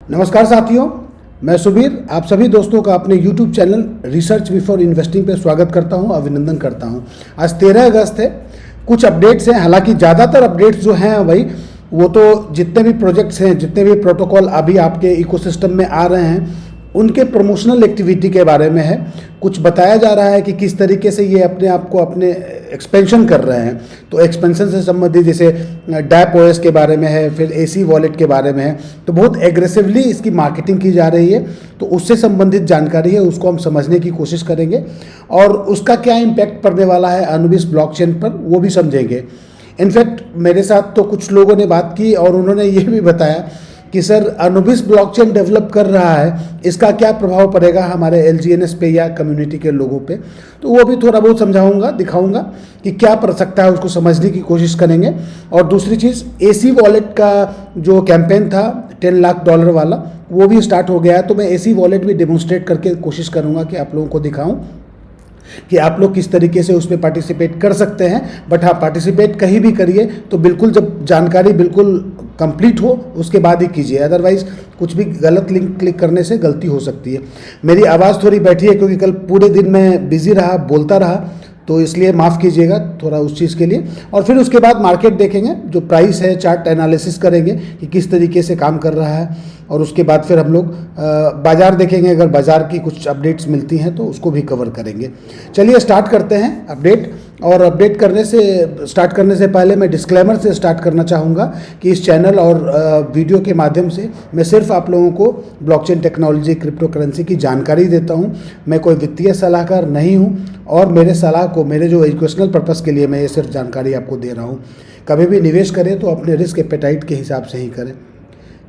नमस्कार साथियों, मैं सुबीर आप सभी दोस्तों का अपने YouTube channel research before investing पे स्वागत करता हूं, अभिनंदन करता हूं। आज 13 अगस्त है। कुछ अपडेट्स हैं, हालांकि ज़्यादातर अपडेट्स जो हैं भाई वो तो जितने भी प्रोजेक्ट्स हैं, जितने भी प्रोटोकॉल अभी आपके इकोसिस्टम में आ रहे हैं उनके प्रमोशनल एक्टिविटी के बारे में है। कुछ बताया जा रहा है कि किस तरीके से ये अपने आप को अपने एक्सपेंशन कर रहे हैं। तो एक्सपेंशन से संबंधित जैसे डैप ओएस के बारे में है, फिर एसी वॉलेट के बारे में है, तो बहुत एग्रेसिवली इसकी मार्केटिंग की जा रही है। तो उससे संबंधित जानकारी है, उसको हम समझने की कोशिश करेंगे और उसका क्या इम्पैक्ट पड़ने वाला है अनुबिस ब्लॉकचेन पर वो भी समझेंगे। इनफैक्ट मेरे साथ तो कुछ लोगों ने बात की और उन्होंने ये भी बताया कि सर अनुबिस ब्लॉकचेन डेवलप कर रहा है, इसका क्या प्रभाव पड़ेगा हमारे एलजीएनएस पे या कम्युनिटी के लोगों पे। तो वो भी थोड़ा बहुत समझाऊंगा, दिखाऊंगा कि क्या पड़ सकता है, उसको समझने की कोशिश करेंगे। और दूसरी चीज़, एसी वॉलेट का जो कैंपेन था $10 लाख वाला वो भी स्टार्ट हो गया है। तो मैं एसी वॉलेट भी डेमोन्स्ट्रेट करके कोशिश करूँगा कि आप लोगों को दिखाऊँ कि आप लोग किस तरीके से उसमें पार्टिसिपेट कर सकते हैं। बट हाँ, पार्टिसिपेट कहीं भी करिए तो बिल्कुल जब जानकारी बिल्कुल कंप्लीट हो उसके बाद ही कीजिए, अदरवाइज कुछ भी गलत लिंक क्लिक करने से गलती हो सकती है। मेरी आवाज़ थोड़ी बैठी है क्योंकि कल पूरे दिन मैं बिजी रहा, बोलता रहा, तो इसलिए माफ़ कीजिएगा थोड़ा उस चीज़ के लिए। और फिर उसके बाद मार्केट देखेंगे, जो प्राइस है चार्ट एनालिसिस करेंगे कि किस तरीके से काम कर रहा है। और उसके बाद फिर हम लोग बाज़ार देखेंगे, अगर बाज़ार की कुछ अपडेट्स मिलती हैं तो उसको भी कवर करेंगे। चलिए स्टार्ट करते हैं अपडेट। और अपडेट स्टार्ट करने से पहले मैं डिस्क्लेमर से स्टार्ट करना चाहूँगा कि इस चैनल और वीडियो के माध्यम से मैं सिर्फ आप लोगों को ब्लॉकचेन टेक्नोलॉजी, क्रिप्टो करेंसी की जानकारी देता हूँ। मैं कोई वित्तीय सलाहकार नहीं हूँ और मेरे सलाह को मेरे जो एजुकेशनल पर्पज़ के लिए मैं ये सिर्फ जानकारी आपको दे रहा हूँ। कभी भी निवेश करें तो अपने रिस्क एपेटाइट के हिसाब से ही करें।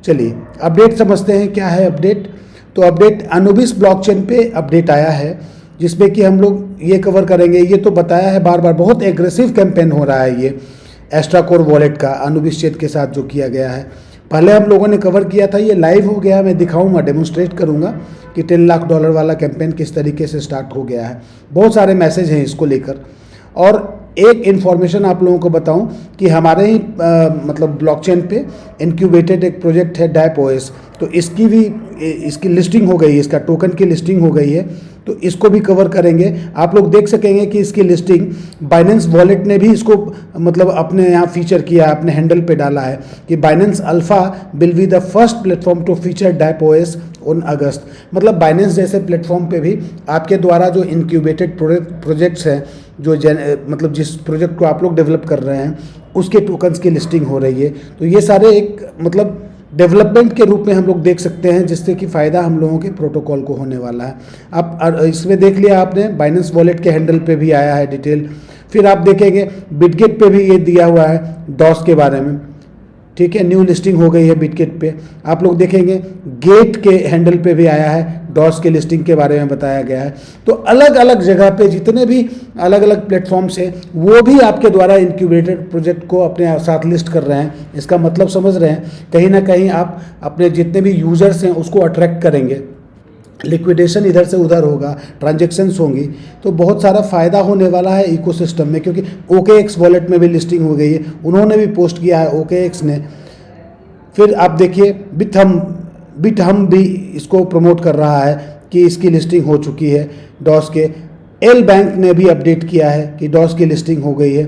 चलिए अपडेट समझते हैं, क्या है अपडेट। तो अपडेट अनुबिस ब्लॉकचेन पे अपडेट आया है जिसमें कि हम लोग ये कवर करेंगे। ये तो बताया है बार बार, बहुत एग्रेसिव कैंपेन हो रहा है ये एस्ट्रा कोर वॉलेट का अनुबिस चेन के साथ जो किया गया है। पहले हम लोगों ने कवर किया था, ये लाइव हो गया, मैं दिखाऊंगा, डेमोन्स्ट्रेट करूंगा कि $10 लाख वाला कैंपेन किस तरीके से स्टार्ट हो गया है। बहुत सारे मैसेज हैं इसको लेकर। और एक इन्फॉर्मेशन आप लोगों को बताऊं कि हमारे ही मतलब ब्लॉकचेन पे इनक्यूबेटेड एक प्रोजेक्ट है डैप ओएस, तो इसकी लिस्टिंग हो गई है, इसका टोकन की लिस्टिंग हो गई है, तो इसको भी कवर करेंगे। आप लोग देख सकेंगे कि इसकी लिस्टिंग बाइनेंस वॉलेट ने भी इसको मतलब अपने यहाँ फीचर किया है, अपने हैंडल पे डाला है कि Binance alpha will be the first platform to feature dappOS on August. मतलब बाइनेंस जैसे प्लेटफॉर्म पे भी आपके द्वारा जो इनक्यूबेटेड प्रोजेक्ट्स हैं, जो मतलब जिस प्रोजेक्ट को आप लोग डेवलप कर रहे हैं उसके टोकन्स की लिस्टिंग हो रही है। तो ये सारे एक मतलब डेवलपमेंट के रूप में हम लोग देख सकते हैं, जिससे कि फ़ायदा हम लोगों के प्रोटोकॉल को होने वाला है। आप इसमें देख लिया आपने, बाइनेंस वॉलेट के हैंडल पे भी आया है डिटेल। फिर आप देखेंगे बिटगेट पे भी ये दिया हुआ है डॉस के बारे में, ठीक है, न्यू लिस्टिंग हो गई है बिटगेट पे। आप लोग देखेंगे गेट के हैंडल पे भी आया है, डॉस के लिस्टिंग के बारे में बताया गया है। तो अलग अलग जगह पे जितने भी अलग अलग प्लेटफॉर्म्स हैं वो भी आपके द्वारा इंक्यूबेटेड प्रोजेक्ट को अपने साथ लिस्ट कर रहे हैं। इसका मतलब समझ रहे हैं, कहीं ना कहीं आप अपने जितने भी यूजर्स हैं उसको अट्रैक्ट करेंगे, लिक्विडेशन इधर से उधर होगा, ट्रांजैक्शंस होंगी, तो बहुत सारा फ़ायदा होने वाला है इकोसिस्टम में। क्योंकि OKX वॉलेट में भी लिस्टिंग हो गई है, उन्होंने भी पोस्ट किया है OKX ने। फिर आप देखिए बिटहम भी इसको प्रमोट कर रहा है कि इसकी लिस्टिंग हो चुकी है डॉस के। एल बैंक ने भी अपडेट किया है कि डॉस की लिस्टिंग हो गई है।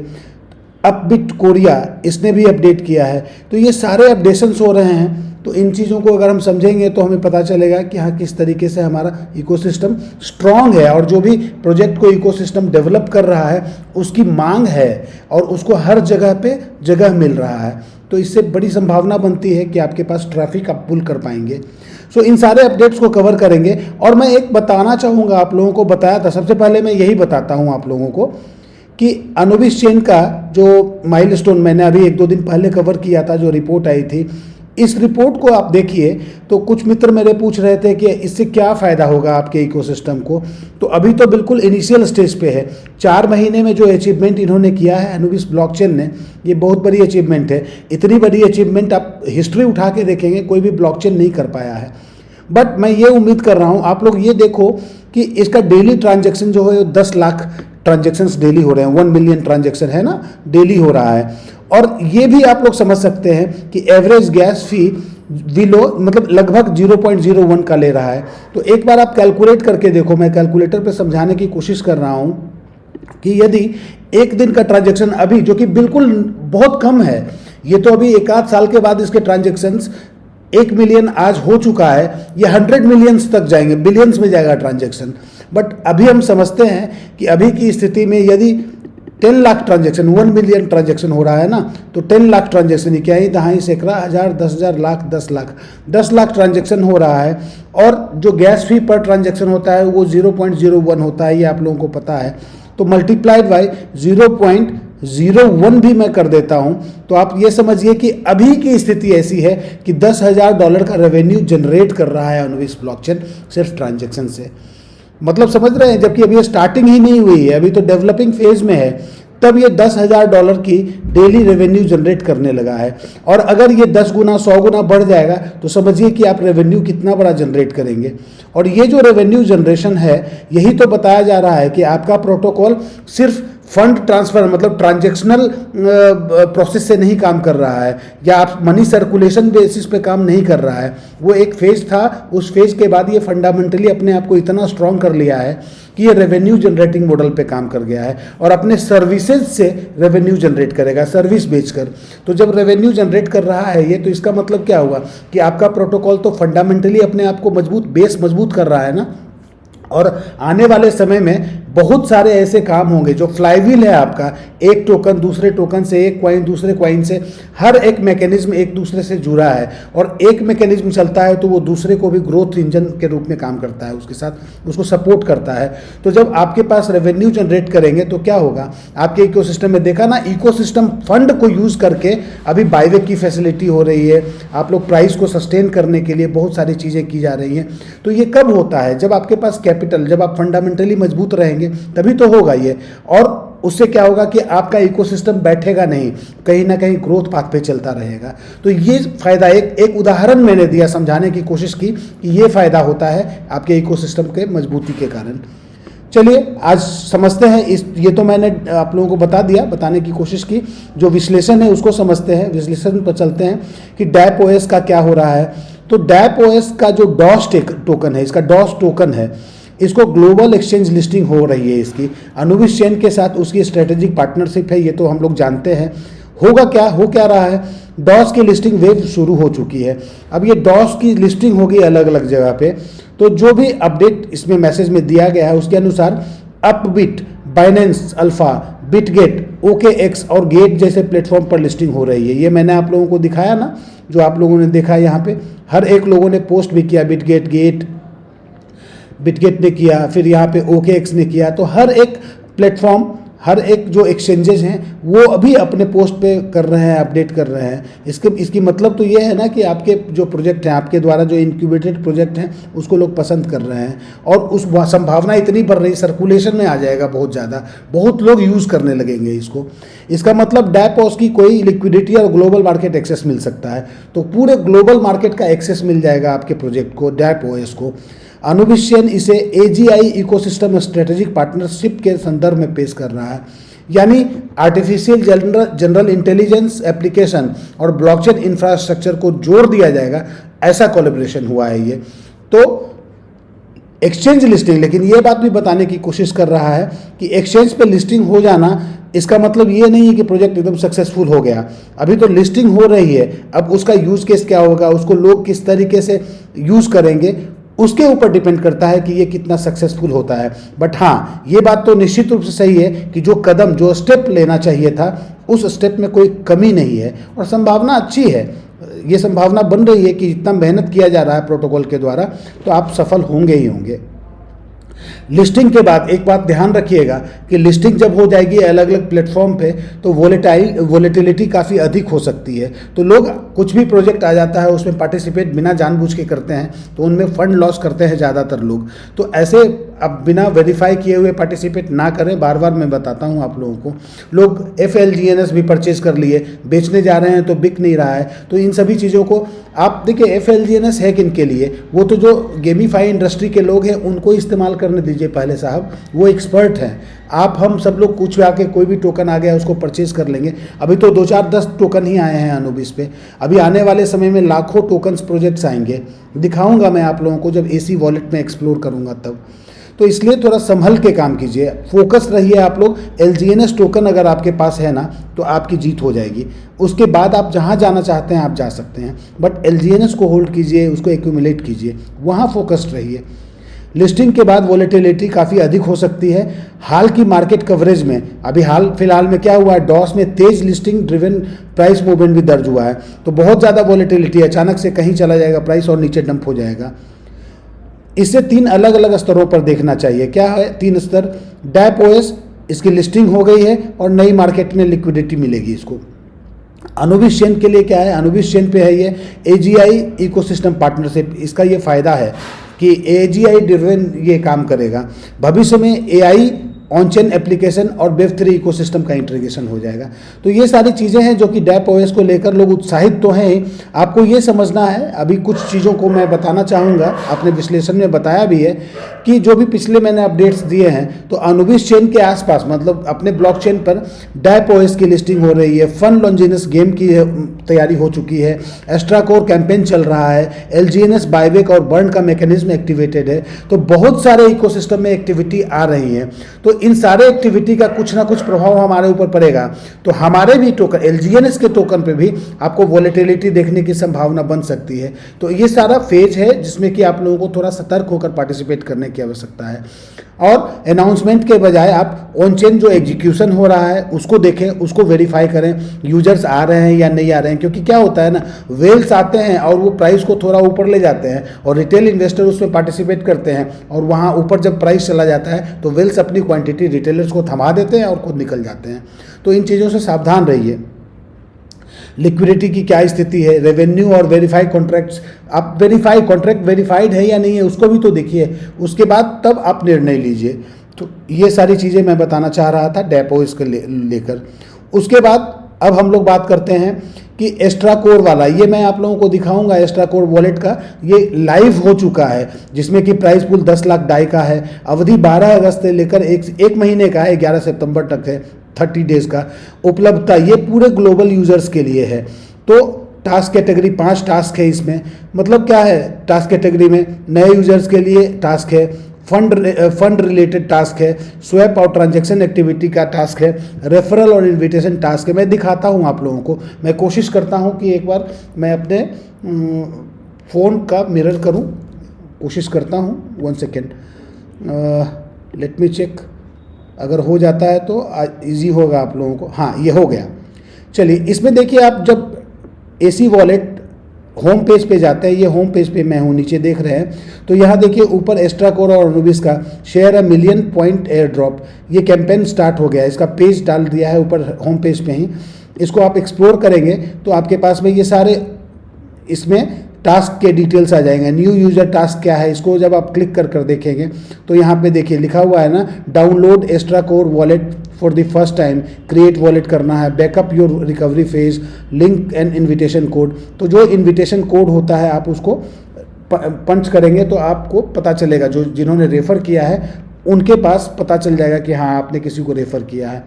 अपबिट कोरिया इसने भी अपडेट किया है। तो ये सारे अपडेशंस हो रहे हैं। तो इन चीज़ों को अगर हम समझेंगे तो हमें पता चलेगा कि हाँ किस तरीके से हमारा इकोसिस्टम स्ट्रॉन्ग है और जो भी प्रोजेक्ट को इकोसिस्टम डेवलप कर रहा है उसकी मांग है और उसको हर जगह पे जगह मिल रहा है। तो इससे बड़ी संभावना बनती है कि आपके पास ट्रैफिक आप पुल कर पाएंगे। सो इन सारे अपडेट्स को कवर करेंगे। और मैं एक बताना चाहूँगा, आप लोगों को बताया था, सबसे पहले मैं यही बताता हूँ आप लोगों को कि अनुबिस चेन का जो माइलस्टोन मैंने अभी 1-2 दिन पहले कवर किया था, जो रिपोर्ट आई थी, इस रिपोर्ट को आप देखिए तो कुछ मित्र मेरे पूछ रहे थे कि इससे क्या फ़ायदा होगा आपके इकोसिस्टम को। तो अभी तो बिल्कुल इनिशियल स्टेज पे है। 4 महीने में जो अचीवमेंट इन्होंने किया है अनुबिस ब्लॉकचेन ने, ये बहुत बड़ी अचीवमेंट है। इतनी बड़ी अचीवमेंट आप हिस्ट्री उठा के देखेंगे कोई भी ब्लॉकचेन नहीं कर पाया है। बट मैं ये उम्मीद कर रहा हूँ, आप लोग ये देखो कि इसका डेली ट्रांजेक्शन जो है 10 लाख ट्रांजेक्शन्स डेली हो रहे हैं, 1 मिलियन ट्रांजेक्शन है ना, डेली हो रहा है। और ये भी आप लोग समझ सकते हैं कि एवरेज गैस फी विलो मतलब लगभग 0.01 का ले रहा है। तो एक बार आप कैलकुलेट करके देखो, मैं कैलकुलेटर पे समझाने की कोशिश कर रहा हूँ कि यदि एक दिन का ट्रांजैक्शन अभी, जो कि बिल्कुल बहुत कम है, ये तो अभी एक आध साल के बाद इसके ट्रांजैक्शंस 1 मिलियन आज हो चुका है, ये 100 मिलियंस तक जाएंगे, बिलियंस में जाएगा ट्रांजैक्शन। बट अभी हम समझते हैं कि अभी की स्थिति में यदि 10 लाख ट्रांजैक्शन, 1 मिलियन ट्रांजैक्शन हो रहा है ना, तो 10 लाख ट्रांजैक्शन, क्या ही दहाई सैकड़ा हज़ार 10,000 लाख 10 लाख ट्रांजैक्शन हो रहा है। और जो गैस फी पर ट्रांजैक्शन होता है वो 0.01 होता है, ये आप लोगों को पता है। तो मल्टीप्लाइड बाई 0.01 भी मैं कर देता हूं, तो आप ये समझिए कि अभी की स्थिति ऐसी है कि $10,000 का रेवेन्यू जनरेट कर रहा है अनुविस ब्लॉकचेन सिर्फ ट्रांजैक्शन से। मतलब समझ रहे हैं, जबकि अभी ये स्टार्टिंग ही नहीं हुई है, अभी तो डेवलपिंग फेज में है, तब ये $10,000 की डेली रेवेन्यू जनरेट करने लगा है। और अगर ये 10 गुना 100 गुना बढ़ जाएगा तो समझिए कि आप रेवेन्यू कितना बड़ा जनरेट करेंगे। और ये जो रेवेन्यू जनरेशन है, यही तो बताया जा रहा है कि आपका प्रोटोकॉल सिर्फ फंड ट्रांसफर मतलब ट्रांजैक्शनल प्रोसेस से नहीं काम कर रहा है, या आप मनी सर्कुलेशन बेसिस पे काम नहीं कर रहा है। वो एक फेज था, उस फेज के बाद ये फंडामेंटली अपने आप को इतना स्ट्रांग कर लिया है कि ये रेवेन्यू जनरेटिंग मॉडल पे काम कर गया है और अपने सर्विसेज से रेवेन्यू जनरेट करेगा, सर्विस बेचकर। तो जब रेवेन्यू जनरेट कर रहा है ये, तो इसका मतलब क्या हुआ कि आपका प्रोटोकॉल तो फंडामेंटली अपने आप को बेस मजबूत कर रहा है ना। और आने वाले समय में बहुत सारे ऐसे काम होंगे जो फ्लाईव्हील है आपका, एक टोकन दूसरे टोकन से, एक क्वाइन दूसरे क्वाइन से, हर एक मैकेनिज्म एक दूसरे से जुड़ा है और एक मैकेनिज्म चलता है तो वो दूसरे को भी ग्रोथ इंजन के रूप में काम करता है, उसके साथ उसको सपोर्ट करता है। तो जब आपके पास रेवेन्यू जनरेट करेंगे तो क्या होगा, आपके इकोसिस्टम में देखा ना, इकोसिस्टम फंड को यूज करके अभी बाईवेक की फैसिलिटी हो रही है, आप लोग प्राइस को सस्टेन करने के लिए बहुत सारी चीज़ें की जा रही हैं। तो ये कब होता है, जब आपके पास कैपिटल, जब आप फंडामेंटली मजबूत रहेंगे तभी तो होगा ये। और उससे क्या होगा कि आपका इकोसिस्टम बैठेगा नहीं, कहीं ना कहीं ग्रोथ पाथ पे चलता रहेगा। तो ये फायदा, एक उदाहरण मैंने दिया, समझाने की कोशिश की कि ये फायदा होता है आपके इकोसिस्टम के मजबूती के कारण। चलिए आज समझते हैं ये तो मैंने आप लोगों को बता दिया, बताने की कोशिश की। जो विश्लेषण है उसको समझते हैं, विश्लेषण पर चलते हैं कि डैप ओएस का क्या हो रहा है। तो डैप ओएस का जो डॉस टोकन है, इसका डॉस टोकन है, इसको ग्लोबल एक्सचेंज लिस्टिंग हो रही है इसकी। अनुविस चेन के साथ उसकी स्ट्रेटेजिक पार्टनरशिप है, ये तो हम लोग जानते हैं। होगा क्या, हो क्या रहा है, डॉस की लिस्टिंग वेव शुरू हो चुकी है। अब ये डॉस की लिस्टिंग होगी अलग अलग जगह पे, तो जो भी अपडेट इसमें मैसेज में दिया गया है उसके अनुसार upbeat, Binance alpha, Bitget, OKX और गेट जैसे प्लेटफॉर्म पर लिस्टिंग हो रही है। ये मैंने आप लोगों को दिखाया ना, जो आप लोगों ने देखा यहाँ पे, हर एक लोगों ने पोस्ट भी किया, बिटगेट ने किया, फिर यहाँ पे OKX ने किया। तो हर एक प्लेटफॉर्म, हर एक जो एक्सचेंजेस हैं वो अभी अपने पोस्ट पे कर रहे हैं, अपडेट कर रहे हैं। इसकी मतलब तो ये है ना कि आपके जो प्रोजेक्ट हैं, आपके द्वारा जो इंक्यूबेटेड प्रोजेक्ट हैं, उसको लोग पसंद कर रहे हैं और उस संभावना इतनी बढ़ रही, सर्कुलेशन में आ जाएगा बहुत ज़्यादा, बहुत लोग यूज़ करने लगेंगे इसको। इसका मतलब डैप ओएस की कोई लिक्विडिटी और ग्लोबल मार्केट एक्सेस मिल सकता है, तो पूरे ग्लोबल मार्केट का एक्सेस मिल जाएगा आपके प्रोजेक्ट को, डैप ओएस को। अनुविस चेन इसे AGI इकोसिस्टम स्ट्रेटेजिक पार्टनरशिप के संदर्भ में पेश कर रहा है, यानी आर्टिफिशियल जनरल इंटेलिजेंस एप्लीकेशन और ब्लॉकचेन इंफ्रास्ट्रक्चर को जोड़ दिया जाएगा, ऐसा कोलैबोरेशन हुआ है ये। तो एक्सचेंज लिस्टिंग, लेकिन ये बात भी बताने की कोशिश कर रहा है कि एक्सचेंज पे लिस्टिंग हो जाना इसका मतलब ये नहीं है कि प्रोजेक्ट एकदम सक्सेसफुल हो गया। अभी तो लिस्टिंग हो रही है, अब उसका यूज केस क्या होगा, उसको लोग किस तरीके से यूज करेंगे, उसके ऊपर डिपेंड करता है कि ये कितना सक्सेसफुल होता है। बट हाँ, ये बात तो निश्चित रूप से सही है कि जो कदम, जो स्टेप लेना चाहिए था, उस स्टेप में कोई कमी नहीं है और संभावना अच्छी है। ये संभावना बन रही है कि जितना मेहनत किया जा रहा है प्रोटोकॉल के द्वारा, तो आप सफल होंगे ही होंगे। लिस्टिंग के बाद एक बात ध्यान रखिएगा कि लिस्टिंग जब हो जाएगी अलग अलग प्लेटफॉर्म पे, तो वोलेटिलिटी काफ़ी अधिक हो सकती है। तो लोग, कुछ भी प्रोजेक्ट आ जाता है उसमें पार्टिसिपेट बिना जानबूझ के करते हैं, तो उनमें फंड लॉस करते हैं ज़्यादातर लोग। तो ऐसे अब बिना वेरीफाई किए हुए पार्टिसिपेट ना करें। बार बार मैं बताता हूं आप लोगों को। लोग FLGNS भी परचेज कर लिए, बेचने जा रहे हैं तो बिक नहीं रहा है। तो इन सभी चीज़ों को आप देखिए, FLGNS है किन के लिए? वो तो जो गेमीफाई इंडस्ट्री के लोग हैं उनको इस्तेमाल करने दीजिए पहले साहब, वो एक्सपर्ट हैं। आप हम सब लोग कुछ भी आके कोई भी टोकन आ गया उसको परचेज कर लेंगे। अभी तो 2 4 10 टोकन ही आए हैं अनुबिस पे। अभी आने वाले समय में लाखों टोकन्स प्रोजेक्ट्स आएंगे, दिखाऊंगा मैं आप लोगों को जब AC वॉलेट में एक्सप्लोर करूंगा तब। तो इसलिए थोड़ा संभल के काम कीजिए, फोकस रहिए आप लोग। LGNS टोकन अगर आपके पास है ना तो आपकी जीत हो जाएगी। उसके बाद आप जहां जाना चाहते हैं आप जा सकते हैं, बट LGNS को होल्ड कीजिए, उसको एक्यूमुलेट कीजिए, वहां फोकस्ड रहिए। लिस्टिंग के बाद वोलेटिलिटी काफ़ी अधिक हो सकती है। हाल की मार्केट कवरेज में अभी हाल फिलहाल में क्या हुआ है, डॉस में तेज लिस्टिंग ड्रिवन प्राइस मूवमेंट भी दर्ज हुआ है। तो बहुत ज़्यादा वोलेटिलिटी, अचानक से कहीं चला जाएगा प्राइस और नीचे डंप हो जाएगा। इसे 3 अलग अलग स्तरों पर देखना चाहिए। क्या है 3 स्तर? डैप OS, इसकी लिस्टिंग हो गई है और नई मार्केट में लिक्विडिटी मिलेगी इसको। अनुबिस चेन के लिए क्या है? अनुबिस चेन पे है ये AGI इकोसिस्टम पार्टनरशिप। इसका ये फ़ायदा है कि AGI ड्रिवन ये काम करेगा। भविष्य में AI ऑन चेन एप्लीकेशन और Web3 इकोसिस्टम का इंटीग्रेशन हो जाएगा। तो ये सारी चीज़ें हैं जो कि डैप OS को लेकर लोग उत्साहित तो हैं। आपको ये समझना है, अभी कुछ चीज़ों को मैं बताना चाहूँगा, अपने विश्लेषण में बताया भी है कि जो भी पिछले मैंने अपडेट्स दिए हैं, तो अनुबिस चेन के आसपास मतलब अपने ब्लॉकचेन पर डैप OS की लिस्टिंग हो रही है। फन लॉन्जिनस गेम की तैयारी हो चुकी है। एस्ट्रा कोर कैंपेन चल रहा है। LGNS बायबैक और बर्न का मैकेनिज्म एक्टिवेटेड है। तो बहुत सारे इकोसिस्टम में एक्टिविटी आ रही है। तो इन सारे एक्टिविटी का कुछ ना कुछ प्रभाव हमारे ऊपर पड़ेगा। तो हमारे भी टोकन, LGNS के टोकन पे भी आपको वोलेटिलिटी देखने की संभावना बन सकती है। तो ये सारा फेज है जिसमें कि आप लोगों को थोड़ा सतर्क होकर पार्टिसिपेट करने की आवश्यकता है। और अनाउंसमेंट के बजाय आप ऑन चेन जो एग्जीक्यूशन हो रहा है उसको देखें, उसको वेरीफाई करें, यूजर्स आ रहे हैं या नहीं आ रहे हैं। क्योंकि क्या होता है ना, वेल्स आते हैं और वो प्राइस को थोड़ा ऊपर ले जाते हैं और रिटेल इन्वेस्टर उसमें पार्टिसिपेट करते हैं, और वहाँ ऊपर जब प्राइस चला जाता है तो वेल्स अपनी क्वांटिटी रिटेलर्स को थमा देते हैं और खुद निकल जाते हैं। तो इन चीज़ों से सावधान रहिए। लिक्विडिटी की क्या स्थिति है, रेवेन्यू और वेरीफाइड कॉन्ट्रैक्ट्स, आप कॉन्ट्रैक्ट वेरीफाइड है या नहीं है उसको भी तो देखिए, उसके बाद तब आप निर्णय लीजिए। तो ये सारी चीज़ें मैं बताना चाह रहा था डैप OS को लेकर। उसके बाद अब हम लोग बात करते हैं कि एस्ट्रा कोर वाला, ये मैं आप लोगों को दिखाऊंगा। एस्ट्रा कोर वॉलेट का ये लाइव हो चुका है, जिसमें कि प्राइस पूल 10 लाख डाई का है। अवधि 12 अगस्त से लेकर एक महीने का है, 11 सितंबर तक है, 30 डेज का। उपलब्धता ये पूरे ग्लोबल यूजर्स के लिए है। तो टास्क कैटेगरी 5 टास्क है इसमें। मतलब क्या है टास्क कैटेगरी में? नए यूजर्स के लिए टास्क है, फंड रिलेटेड टास्क है, स्वैप और ट्रांजैक्शन एक्टिविटी का टास्क है, रेफरल और इनविटेशन टास्क है। मैं दिखाता हूं आप लोगों को। मैं कोशिश करता हूं कि एक बार मैं अपने फ़ोन का मिरर करूं, कोशिश करता हूं। 1 सेकेंड, लेट मी चेक। अगर हो जाता है तो इजी होगा आप लोगों को। हाँ, ये हो गया। चलिए, इसमें देखिए, आप जब AC वॉलेट होम पेज पे जाते हैं, ये होम पेज पे मैं हूँ, नीचे देख रहे हैं, तो यहाँ देखिए ऊपर एस्ट्रा कोर और अनुबिस का share a million point air drop, ये कैंपेन स्टार्ट हो गया है। इसका पेज डाल दिया है ऊपर होम पेज पे ही। इसको आप एक्सप्लोर करेंगे तो आपके पास में ये सारे इसमें टास्क के डिटेल्स आ जाएंगे। न्यू यूजर टास्क क्या है, इसको जब आप क्लिक कर देखेंगे तो यहाँ पे देखिए लिखा हुआ है ना, download Astra core wallet for the first time, create wallet करना है, backup your recovery phrase, link and invitation code. तो जो इन्विटेशन कोड होता है आप उसको पंच करेंगे तो आपको पता चलेगा, जो जिन्होंने रेफ़र किया है उनके पास पता चल जाएगा कि हाँ आपने किसी को रेफ़र किया है।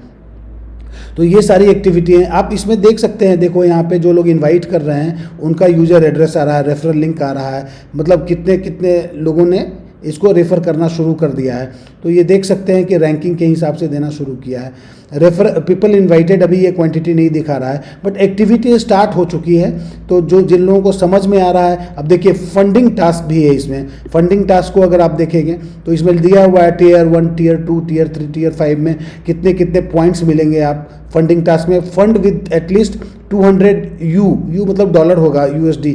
तो ये सारी एक्टिविटी हैं, आप इसमें देख सकते हैं। देखो यहाँ पे जो लोग इनवाइट कर रहे हैं उनका यूज़र एड्रेस आ रहा है, रेफरल लिंक आ रहा है, मतलब कितने कितने लोगों ने इसको रेफ़र करना शुरू कर दिया है। तो ये देख सकते हैं कि रैंकिंग के हिसाब से देना शुरू किया है। रेफर पीपल इनवाइटेड अभी ये क्वांटिटी नहीं दिखा रहा है, बट एक्टिविटी स्टार्ट हो चुकी है। तो जो जिन लोगों को समझ में आ रहा है, अब देखिए फंडिंग टास्क भी है इसमें। फंडिंग टास्क को अगर आप देखेंगे तो इसमें दिया हुआ है टियर 1, टियर 2, टियर 3, टियर 5 में कितने कितने पॉइंट्स मिलेंगे आप फंडिंग टास्क में। फंड विद एटलीस्ट 200 यू मतलब डॉलर होगा, USD,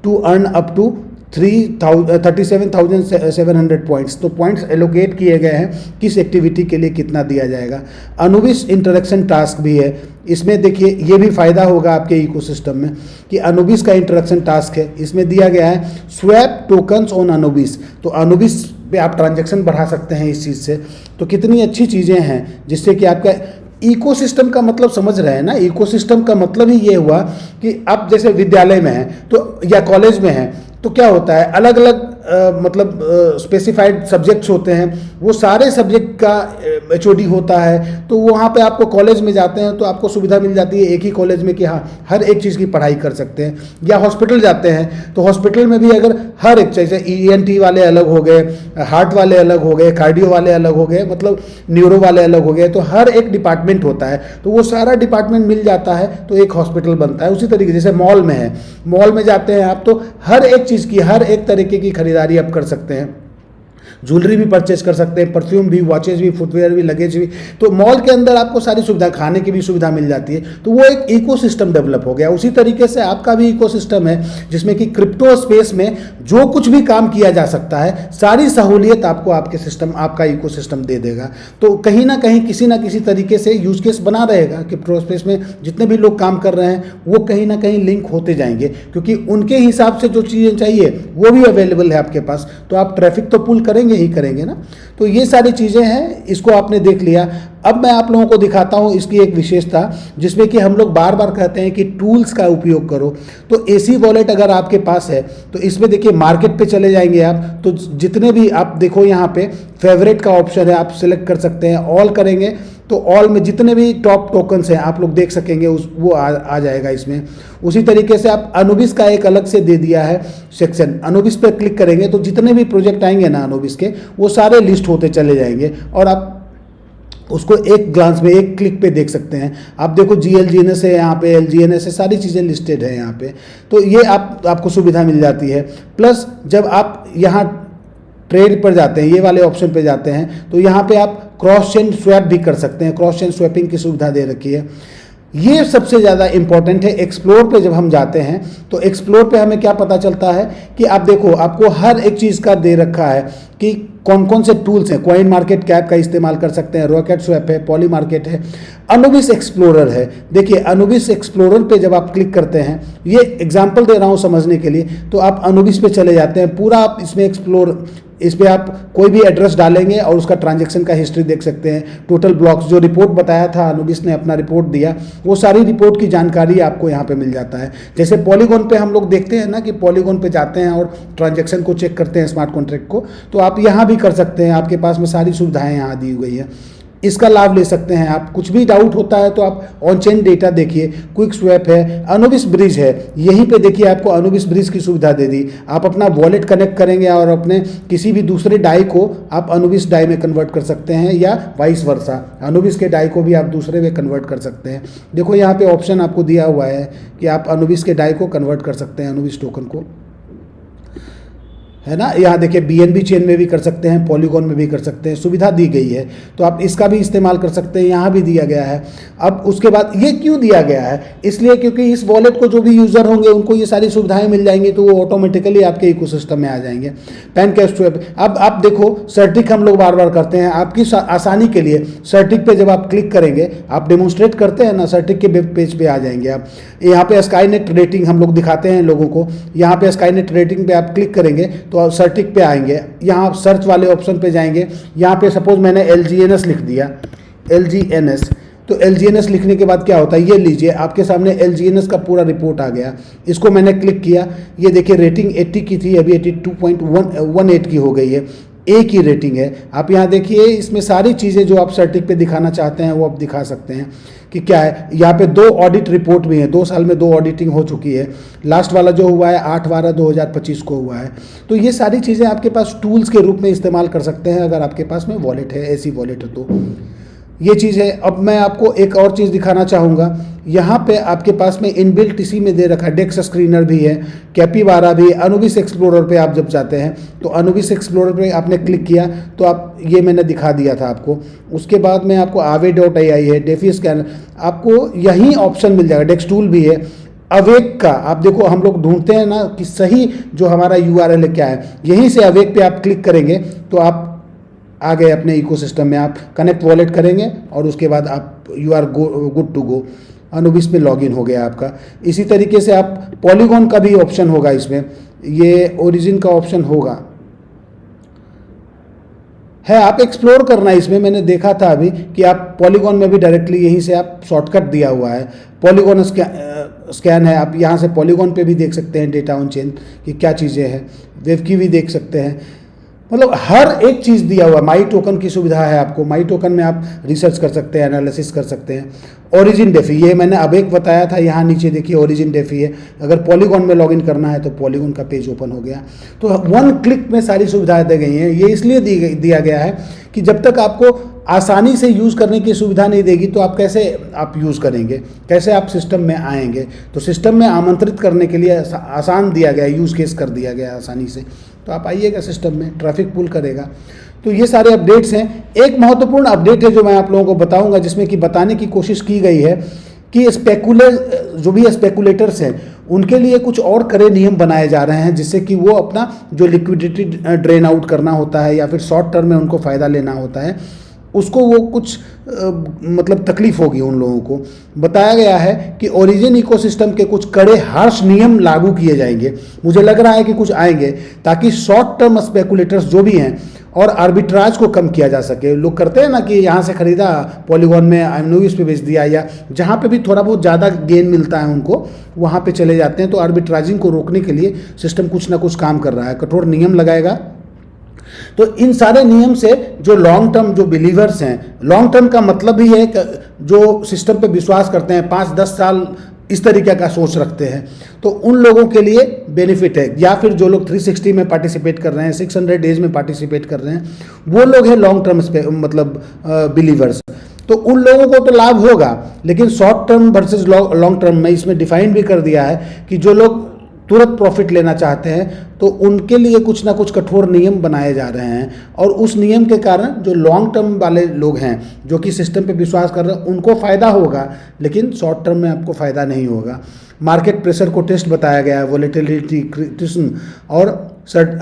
to earn up to 37,700 points. तो पॉइंट्स एलोकेट किए गए हैं किस एक्टिविटी के लिए कितना दिया जाएगा। अनुबिस इंटरेक्शन टास्क भी है इसमें। देखिए ये भी फ़ायदा होगा आपके इकोसिस्टम में कि अनुबिस का इंटरेक्शन टास्क है। इसमें दिया गया है स्वैप टोकन्स ऑन अनुबिस। तो अनुबिस पे आप ट्रांजैक्शन बढ़ा सकते हैं इस चीज़ से। तो कितनी अच्छी चीज़ें हैं जिससे कि आपका इकोसिस्टम का मतलब समझ रहे हैं ना। इकोसिस्टम का मतलब ही ये हुआ कि आप जैसे विद्यालय में हैं तो या कॉलेज में हैं तो क्या होता है, अलग अलग मतलब स्पेसिफाइड सब्जेक्ट्स होते हैं, वो सारे सब्जेक्ट का एचओडी होता है। तो वहाँ पे आपको कॉलेज में जाते हैं तो आपको सुविधा मिल जाती है एक ही कॉलेज में कि हाँ हर एक चीज़ की पढ़ाई कर सकते हैं। या हॉस्पिटल जाते हैं तो हॉस्पिटल में भी अगर हर एक, जैसे ईएनटी वाले अलग हो गए, हार्ट वाले अलग हो गए, कार्डियो वाले अलग हो गए, मतलब न्यूरो वाले अलग हो गए, तो हर एक डिपार्टमेंट होता है। तो वो सारा डिपार्टमेंट मिल जाता है तो एक हॉस्पिटल बनता है। उसी तरीके जैसे मॉल में है, मॉल में जाते हैं आप तो हर एक चीज़ की, हर एक तरीके की खरीदारी आप कर सकते हैं। ज्वेलरी भी परचेज कर सकते हैं, परफ्यूम भी, वॉचेज भी, फुटवेयर भी, लगेज भी। तो मॉल के अंदर आपको सारी सुविधा, खाने की भी सुविधा मिल जाती है। तो वो एक इकोसिस्टम डेवलप हो गया। उसी तरीके से आपका भी इकोसिस्टम है जिसमें कि क्रिप्टो स्पेस में जो कुछ भी काम किया जा सकता है, सारी सहूलियत आपको आपके सिस्टम, आपका इकोसिस्टम दे देगा। तो कहीं ना कहीं किसी ना किसी तरीके से यूज केस बना रहेगा। क्रिप्टो स्पेस में जितने भी लोग काम कर रहे हैं वो कहीं ना कहीं लिंक होते जाएंगे, क्योंकि उनके हिसाब से जो चीज़ें चाहिए वो भी अवेलेबल है आपके पास। तो आप ट्रैफिक तो पुल करेंगे ही करेंगे ना। तो ये सारी चीज़ें हैं, इसको आपने देख लिया। अब मैं आप लोगों को दिखाता हूँ इसकी एक विशेषता, जिसमें कि हम लोग बार बार कहते हैं कि टूल्स का उपयोग करो। तो एसी वॉलेट अगर आपके पास है तो इसमें देखिए मार्केट पे चले जाएंगे आप, तो जितने भी आप देखो यहाँ पे फेवरेट का ऑप्शन है, आप सिलेक्ट कर सकते हैं। ऑल करेंगे तो ऑल में जितने भी टॉप टोकन्स हैं आप लोग देख सकेंगे, वो आ जाएगा इसमें। उसी तरीके से आप अनुबिस का एक अलग से दे दिया है सेक्शन। अनुबिस पे क्लिक करेंगे तो जितने भी प्रोजेक्ट आएंगे ना अनुबिस के, वो सारे लिस्ट होते चले जाएंगे और आप उसको एक ग्लांस में, एक क्लिक पे देख सकते हैं। आप देखो GLGNS है यहाँ पे, LGNS है, सारी चीज़ें लिस्टेड है यहाँ पे। तो ये आपको सुविधा मिल जाती है। प्लस जब आप यहाँ ट्रेड पर जाते हैं, ये वाले ऑप्शन पे जाते हैं, तो यहाँ पे आप क्रॉस चेन स्वैप भी कर सकते हैं। क्रॉस चेन स्वैपिंग की सुविधा दे रखी है। ये सबसे ज़्यादा इंपॉर्टेंट है। एक्सप्लोर पे जब हम जाते हैं तो एक्सप्लोर पे हमें क्या पता चलता है कि आप देखो, आपको हर एक चीज़ का दे रखा है कि कौन कौन से टूल्स हैं। कॉइन मार्केट कैप का इस्तेमाल कर सकते हैं, रॉकेट स्वैप है, पॉली मार्केट है, अनुबिस एक्सप्लोरर है। देखिए अनुबिस एक्सप्लोरर पे जब आप क्लिक करते हैं, ये एग्जांपल दे रहा हूँ समझने के लिए, तो आप अनुबिस पे चले जाते हैं। पूरा आप इसमें इस पे आप कोई भी एड्रेस डालेंगे और उसका ट्रांजैक्शन का हिस्ट्री देख सकते हैं। टोटल ब्लॉक्स, जो रिपोर्ट बताया था अनुबिस ने, अपना रिपोर्ट दिया, वो सारी रिपोर्ट की जानकारी आपको यहाँ पे मिल जाता है। जैसे पॉलीगॉन पे हम लोग देखते हैं ना कि पॉलीगॉन पे जाते हैं और ट्रांजैक्शन को चेक करते हैं, स्मार्ट कॉन्ट्रैक्ट को, तो आप यहाँ भी कर सकते हैं। आपके पास में सारी सुविधाएं यहाँ दी गई है, इसका लाभ ले सकते हैं आप। कुछ भी डाउट होता है तो आप ऑन चेन डेटा देखिए, क्विक स्वैप है, अनुबिस ब्रिज है, यहीं पे देखिए आपको अनुबिस ब्रिज की सुविधा दे दी। आप अपना वॉलेट कनेक्ट करेंगे और अपने किसी भी दूसरे डाई को आप अनुबिस डाई में कन्वर्ट कर सकते हैं, या वाइस वर्सा, अनुबिस के डाई को भी आप दूसरे में कन्वर्ट कर सकते हैं। देखो यहाँ पे ऑप्शन आपको दिया हुआ है कि आप अनुबिस के डाई को कन्वर्ट कर सकते हैं, अनुबिस टोकन को, है ना। यहाँ देखिए BNB चेन में भी कर सकते हैं, पॉलीगॉन में भी कर सकते हैं, सुविधा दी गई है। तो आप इसका भी इस्तेमाल कर सकते हैं, यहाँ भी दिया गया है। अब उसके बाद ये क्यों दिया गया है, इसलिए क्योंकि इस वॉलेट को जो भी यूज़र होंगे उनको ये सारी सुविधाएं मिल जाएंगी, तो वो ऑटोमेटिकली आपके इकोसिस्टम में आ जाएंगे। पैनकेक स्वैप, अब आप देखो सर्टिक हम लोग बार बार करते हैं, आपकी आसानी के लिए सर्टिक पे जब आप क्लिक करेंगे, आप डेमोन्स्ट्रेट करते हैं ना, सर्टिक के वेब पेज पे आ जाएंगे आप। यहाँ पे स्काईनेट रेटिंग हम लोग दिखाते हैं लोगों को, यहाँ पे स्काईनेट रेटिंग पे आप क्लिक करेंगे तो आप सर्टिक पे आएंगे। यहाँ सर्च वाले ऑप्शन पे जाएंगे, यहाँ पे सपोज मैंने LGNS लिख दिया, LGNS, तो LGNS लिखने के बाद क्या होता है, ये लीजिए आपके सामने LGNS का पूरा रिपोर्ट आ गया। इसको मैंने क्लिक किया, ये देखिए रेटिंग 80 की थी, अभी 82.18 की हो गई है, एक ही रेटिंग है। आप यहाँ देखिए इसमें सारी चीज़ें जो आप सर्टिक पे दिखाना चाहते हैं वो आप दिखा सकते हैं कि क्या है। यहाँ पे 2 ऑडिट रिपोर्ट भी है, 2 साल में 2 ऑडिटिंग हो चुकी है। लास्ट वाला जो हुआ है 8/12/2025 को हुआ है। तो ये सारी चीज़ें आपके पास टूल्स के रूप में इस्तेमाल कर सकते हैं अगर आपके पास में वॉलेट है, ऐसी वॉलेट है तो ये चीज़ है। अब मैं आपको एक और चीज़ दिखाना चाहूँगा, यहाँ पे आपके पास में इनबिल्ट इसी में दे रखा है, डेक्स स्क्रीनर भी है, कैपिबारा भी, अनुबिस एक्सप्लोरर पे आप जब जाते हैं तो अनुबिस एक्सप्लोरर पे आपने क्लिक किया तो आप, ये मैंने दिखा दिया था आपको। उसके बाद में आपको Aave.ai है, डेफी स्कैनर, आपको यही ऑप्शन मिल जाएगा। डेक्स टूल भी है, अवेक का आप देखो, हम लोग ढूंढते हैं ना कि सही जो हमारा URL है क्या है, यहीं से अवेक पे आप क्लिक करेंगे तो आप आ गए अपने इकोसिस्टम में। आप कनेक्ट वॉलेट करेंगे और उसके बाद आप you are good to go, Anubis में लॉगिन हो गया आपका। इसी तरीके से आप पॉलीगॉन का भी ऑप्शन होगा इसमें, ये ओरिजिन का ऑप्शन होगा, है, आप एक्सप्लोर करना इसमें। मैंने देखा था अभी कि आप पॉलीगॉन में भी डायरेक्टली यहीं से आप शॉर्टकट दिया हुआ है, पॉलीगॉन स्कैन है, आप यहाँ से पॉलीगॉन पे भी देख सकते हैं डेटा ऑन चेन कि क्या चीज़ें हैं, वेव की भी देख सकते हैं, मतलब हर एक चीज़ दिया हुआ है। माई टोकन की सुविधा है आपको, माई टोकन में आप रिसर्च कर सकते हैं, एनालिसिस कर सकते हैं। ओरिजिन डेफी, ये मैंने अब एक बताया था, यहाँ नीचे देखिए ओरिजिन डेफी है। अगर पॉलीगॉन में लॉगिन करना है तो पॉलीगॉन का पेज ओपन हो गया। तो 1 क्लिक में सारी सुविधाएं दी गई हैं। ये इसलिए दिया गया है कि जब तक आपको आसानी से यूज़ करने की सुविधा नहीं देगी तो आप कैसे आप यूज़ करेंगे, कैसे आप सिस्टम में आएंगे। तो सिस्टम में आमंत्रित करने के लिए आसान दिया गया, यूज़ केस कर दिया गया आसानी से। तो आप आइएगा सिस्टम में, ट्रैफिक पुल करेगा। तो ये सारे अपडेट्स हैं। एक महत्वपूर्ण अपडेट है जो मैं आप लोगों को बताऊंगा, जिसमें कि बताने की कोशिश की गई है कि जो भी स्पेकुलेटर्स हैं उनके लिए कुछ और कड़े नियम बनाए जा रहे हैं, जिससे कि वो अपना जो लिक्विडिटी ड्रेन आउट करना होता है या फिर शॉर्ट टर्म में उनको फ़ायदा लेना होता है, उसको वो कुछ मतलब तकलीफ होगी उन लोगों को। बताया गया है कि ओरिजिन इकोसिस्टम के कुछ कड़े हार्श नियम लागू किए जाएंगे। मुझे लग रहा है कि कुछ आएंगे ताकि शॉर्ट टर्म स्पेकुलेटर्स जो भी हैं और आर्बिट्राज को कम किया जा सके। लोग करते हैं ना कि यहाँ से खरीदा पॉलीगॉन में IMNOVIS पे बेच दिया, या जहाँ पे भी थोड़ा बहुत ज़्यादा गेन मिलता है उनको वहाँ पे चले जाते हैं। तो आर्बिट्राजिंग को रोकने के लिए सिस्टम कुछ ना कुछ काम कर रहा है, कठोर नियम लगाएगा। तो इन सारे नियम से जो लॉन्ग टर्म जो बिलीवर्स हैं, लॉन्ग टर्म का मतलब ही है कि जो सिस्टम पे विश्वास करते हैं, 5-10 साल इस तरीके का सोच रखते हैं, तो उन लोगों के लिए बेनिफिट है। या फिर जो लोग 360 में पार्टिसिपेट कर रहे हैं, 600 डेज में पार्टिसिपेट कर रहे हैं, वो लोग हैं लॉन्ग टर्म मतलब बिलीवर्स। तो उन लोगों को तो लाभ होगा, लेकिन short term versus long term में इसमें डिफाइन भी कर दिया है कि जो लोग तुरंत प्रॉफिट लेना चाहते हैं तो उनके लिए कुछ ना कुछ कठोर नियम बनाए जा रहे हैं। और उस नियम के कारण जो लॉन्ग टर्म वाले लोग हैं जो कि सिस्टम पे विश्वास कर रहे हैं उनको फ़ायदा होगा, लेकिन शॉर्ट टर्म में आपको फ़ायदा नहीं होगा। मार्केट प्रेशर को टेस्ट बताया गया है, वोलेटिलिटी, क्रिटिसिज्म और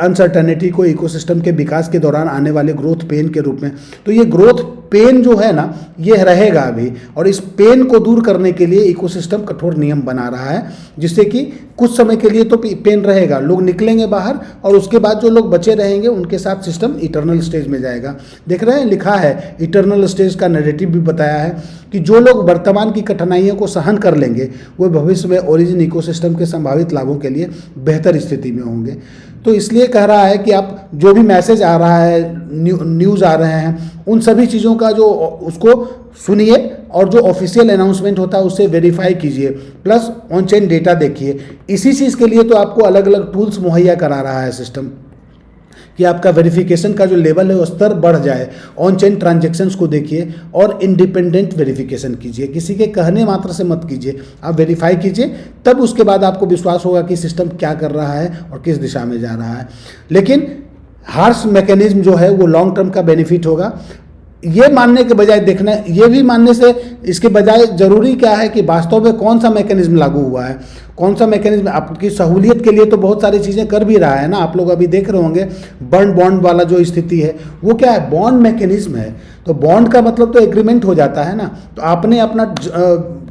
अनसर्टेनिटी को इकोसिस्टम के विकास के दौरान आने वाले ग्रोथ पेन के रूप में। तो ये ग्रोथ पेन जो है ना, ये रहेगा अभी, और इस पेन को दूर करने के लिए इकोसिस्टम कठोर नियम बना रहा है, जिससे कि कुछ समय के लिए तो पेन रहेगा, लोग निकलेंगे बाहर, और उसके बाद जो लोग बचे रहेंगे उनके साथ सिस्टम इटर्नल स्टेज में जाएगा। देख रहे हैं, लिखा है इटर्नल स्टेज का नैरेटिव भी बताया है कि जो लोग वर्तमान की कठिनाइयों को सहन कर लेंगे वो भविष्य में ओरिजिन इकोसिस्टम के संभावित लाभों के लिए बेहतर स्थिति में होंगे। तो इसलिए कह रहा है कि आप जो भी मैसेज आ रहा है, न्यूज़ आ रहे हैं, उन सभी चीज़ों का जो उसको सुनिए और जो ऑफिशियल अनाउंसमेंट होता है उससे वेरीफाई कीजिए, प्लस ऑन चेन डेटा देखिए। इसी चीज़ के लिए तो आपको अलग अलग टूल्स मुहैया करा रहा है सिस्टम कि आपका वेरिफिकेशन का जो लेवल है वो स्तर बढ़ जाए। ऑन चेन ट्रांजैक्शंस को देखिए और इंडिपेंडेंट वेरिफिकेशन कीजिए, किसी के कहने मात्र से मत कीजिए, आप वेरीफाई कीजिए, तब उसके बाद आपको विश्वास होगा कि सिस्टम क्या कर रहा है और किस दिशा में जा रहा है। लेकिन हार्श मैकेनिज्म जो है वो लॉन्ग टर्म का बेनिफिट होगा। ये मानने के बजाय देखना, ये भी मानने से इसके बजाय जरूरी क्या है कि वास्तव में कौन सा मैकेनिज्म लागू हुआ है, कौन सा मैकेनिज्म आपकी सहूलियत के लिए तो बहुत सारी चीज़ें कर भी रहा है ना। आप लोग अभी देख रहे होंगे बर्न बॉन्ड वाला जो स्थिति है वो क्या है, बॉन्ड मैकेनिज्म है। तो बॉन्ड का मतलब तो एग्रीमेंट हो जाता है ना। तो आपने अपना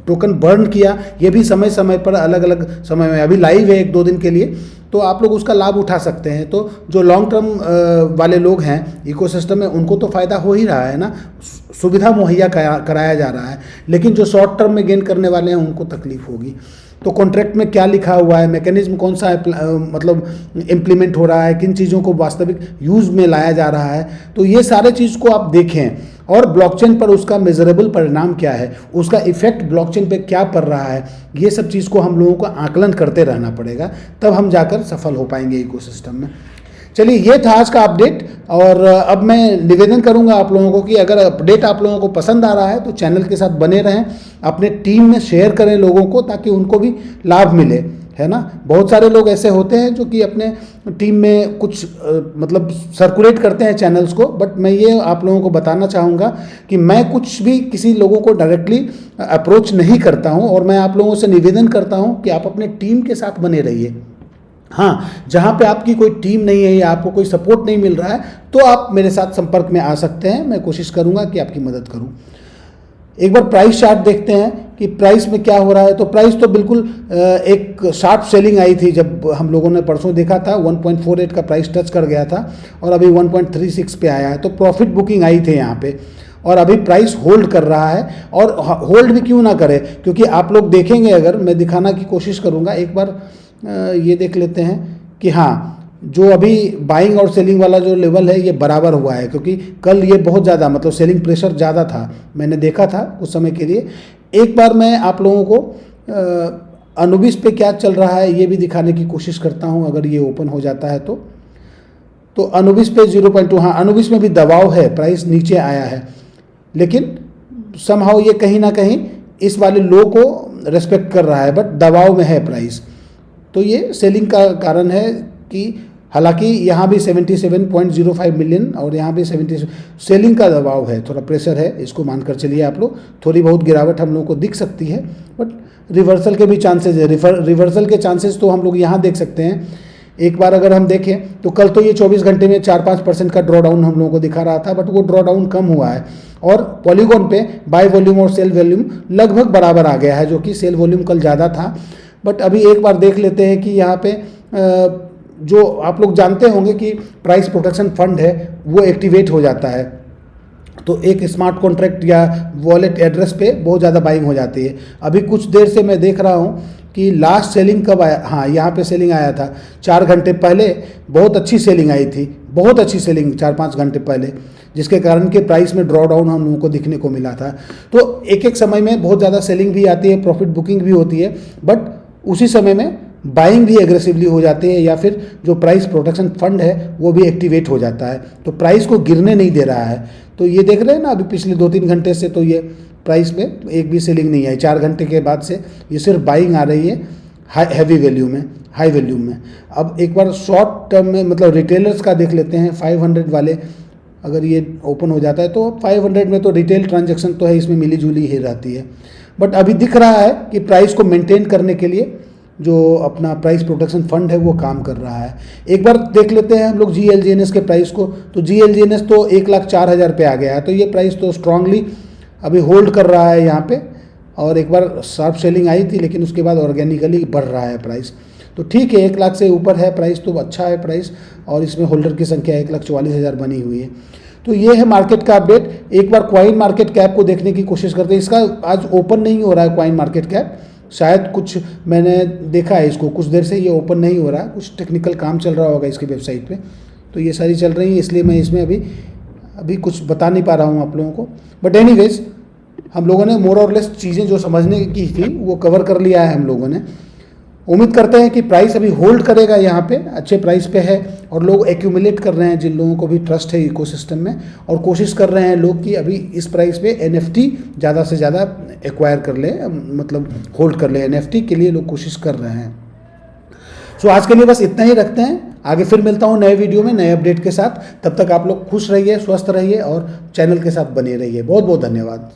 टोकन बर्न किया, ये भी समय समय पर अलग अलग समय में, अभी लाइव है 1-2 दिन के लिए, तो आप लोग उसका लाभ उठा सकते हैं। तो जो लॉन्ग टर्म वाले लोग हैं इकोसिस्टम में उनको तो फ़ायदा हो ही रहा है ना, सुविधा मुहैया कराया जा रहा है। लेकिन जो शॉर्ट टर्म में गेन करने वाले हैं उनको तकलीफ होगी। तो कॉन्ट्रैक्ट में क्या लिखा हुआ है, मैकेनिज्म कौन सा मतलब इम्प्लीमेंट हो रहा है, किन चीज़ों को वास्तविक यूज़ में लाया जा रहा है, तो ये सारे चीज़ को आप देखें। और ब्लॉकचेन पर उसका मेजरेबल परिणाम क्या है, उसका इफेक्ट ब्लॉकचेन पे क्या पड़ रहा है, ये सब चीज़ को हम लोगों को आकलन करते रहना पड़ेगा, तब हम जाकर सफल हो पाएंगे इकोसिस्टम में। चलिए, ये था आज का अपडेट। और अब मैं निवेदन करूंगा आप लोगों को कि अगर अपडेट आप लोगों को पसंद आ रहा है तो चैनल के साथ बने रहें, अपने टीम में शेयर करें लोगों को, ताकि उनको भी लाभ मिले, है ना। बहुत सारे लोग ऐसे होते हैं जो कि अपने टीम में कुछ मतलब सर्कुलेट करते हैं चैनल्स को, बट मैं ये आप लोगों को बताना चाहूँगा कि मैं कुछ भी किसी लोगों को डायरेक्टली अप्रोच नहीं करता हूँ, और मैं आप लोगों से निवेदन करता हूँ कि आप अपने टीम के साथ बने रहिए। हाँ, जहाँ पे आपकी कोई टीम नहीं है या आपको कोई सपोर्ट नहीं मिल रहा है तो आप मेरे साथ संपर्क में आ सकते हैं, मैं कोशिश करूँगा कि आपकी मदद करूँ। एक बार प्राइस चार्ट देखते हैं कि प्राइस में क्या हो रहा है, तो प्राइस तो बिल्कुल एक शार्प सेलिंग आई थी जब हम लोगों ने परसों देखा था। 1.48 का प्राइस टच कर गया था और अभी 1.36 पे आया है, तो प्रॉफिट बुकिंग आई थे यहाँ पे। और अभी प्राइस होल्ड कर रहा है, और होल्ड भी क्यों ना करे, क्योंकि आप लोग देखेंगे, अगर मैं दिखाना की कोशिश करूँगा, एक बार ये देख लेते हैं कि हाँ, जो अभी बाइंग और सेलिंग वाला जो लेवल है ये बराबर हुआ है, क्योंकि कल ये बहुत ज़्यादा मतलब सेलिंग प्रेशर ज़्यादा था, मैंने देखा था उस समय के लिए। एक बार मैं आप लोगों को अनुबिस पे क्या चल रहा है ये भी दिखाने की कोशिश करता हूँ, अगर ये ओपन हो जाता है तो अनुबिस पे 0.2, हाँ अनुबिस में भी दबाव है, प्राइस नीचे आया है, लेकिन समहाउ ये कहीं ना कहीं इस वाले लो को रेस्पेक्ट कर रहा है, बट दबाव में है प्राइस। तो ये सेलिंग का कारण है कि हालांकि यहाँ भी 77.05 मिलियन और यहाँ भी 70 सेलिंग का दबाव है, थोड़ा प्रेशर है, इसको मानकर चलिए आप लोग। थोड़ी बहुत गिरावट हम लोग को दिख सकती है, बट रिवर्सल के भी चांसेस है। रिवर्सल के चांसेस तो हम लोग यहाँ देख सकते हैं। एक बार अगर हम देखें तो कल तो ये 24 घंटे में 4-5% का ड्रॉ डाउन हम लोगों को दिखा रहा था, बट वो ड्रॉ डाउन कम हुआ है, और पॉलीगॉन पे बाय वॉल्यूम और सेल वॉल्यूम लगभग बराबर आ गया है, जो कि सेल वॉल्यूम कल ज़्यादा था। बट अभी एक बार देख लेते हैं कि यहाँ पे जो आप लोग जानते होंगे कि प्राइस प्रोटेक्शन फंड है वो एक्टिवेट हो जाता है, तो एक स्मार्ट कॉन्ट्रैक्ट या वॉलेट एड्रेस पे बहुत ज़्यादा बाइंग हो जाती है। अभी कुछ देर से मैं देख रहा हूँ कि लास्ट सेलिंग कब आया, हाँ यहाँ पे सेलिंग आया था 4 घंटे पहले, बहुत अच्छी सेलिंग आई थी, बहुत अच्छी सेलिंग 4-5 घंटे पहले, जिसके कारण के प्राइस में ड्रॉ डाउन हम लोगों को दिखने को मिला था। तो एक एक समय में बहुत ज़्यादा सेलिंग भी आती है, प्रॉफिट बुकिंग भी होती है, बट उसी समय में बाइंग भी एग्रेसिवली हो जाती है, या फिर जो प्राइस प्रोटेक्शन फंड है वो भी एक्टिवेट हो जाता है, तो प्राइस को गिरने नहीं दे रहा है। तो ये देख रहे हैं ना, अभी पिछले 2-3 घंटे से तो ये प्राइस में एक भी सेलिंग नहीं आई, 4 घंटे के बाद से ये सिर्फ बाइंग आ रही है हैवी वैल्यू में, हाई वैल्यू में। अब एक बार शॉर्ट टर्म में मतलब रिटेलर्स का देख लेते हैं, 500 वाले अगर ये ओपन हो जाता है तो 500 में तो रिटेल ट्रांजैक्शन तो है, इसमें मिली जुली ही रहती है, बट अभी दिख रहा है कि प्राइस को मेंटेन करने के लिए जो अपना प्राइस प्रोटेक्शन फंड है वो काम कर रहा है। एक बार देख लेते हैं हम लोग GLGNS के प्राइस को, तो GLGNS तो 1,04,000 पे आ गया है, तो ये प्राइस तो स्ट्रांगली अभी होल्ड कर रहा है यहाँ पे, और एक बार शार्प सेलिंग आई थी लेकिन उसके बाद ऑर्गेनिकली बढ़ रहा है प्राइस, तो ठीक है 1 लाख से ऊपर है प्राइस, तो अच्छा है प्राइस, और इसमें होल्डर की संख्या 1,44,000 बनी हुई है। तो ये है मार्केट का अपडेट। एक बार क्वाइन मार्केट कैप को देखने की कोशिश करते हैं, इसका आज ओपन नहीं हो रहा है क्वाइन मार्केट कैप, शायद कुछ मैंने देखा है इसको कुछ देर से ये ओपन नहीं हो रहा है, कुछ टेक्निकल काम चल रहा होगा इसकी वेबसाइट पे, तो ये सारी चल रही है, इसलिए मैं इसमें अभी कुछ बता नहीं पा रहा हूँ आप लोगों को। बट एनीवेज हम लोगों ने मोर और लेस चीज़ें जो समझने की थी वो कवर कर लिया है हम लोगों ने। उम्मीद करते हैं कि प्राइस अभी होल्ड करेगा, यहाँ पे अच्छे प्राइस पे है, और लोग एक्यूमुलेट कर रहे हैं, जिन लोगों को भी ट्रस्ट है इकोसिस्टम में, और कोशिश कर रहे हैं लोग कि अभी इस प्राइस पे NFT ज़्यादा से ज़्यादा एक्वायर कर ले, मतलब होल्ड कर ले, NFT के लिए लोग कोशिश कर रहे हैं। सो आज के लिए बस इतना ही रखते हैं, आगे फिर मिलता हूँ नए वीडियो में नए अपडेट के साथ। तब तक आप लोग खुश रहिए, स्वस्थ रहिए और चैनल के साथ बने रहिए। बहुत बहुत धन्यवाद।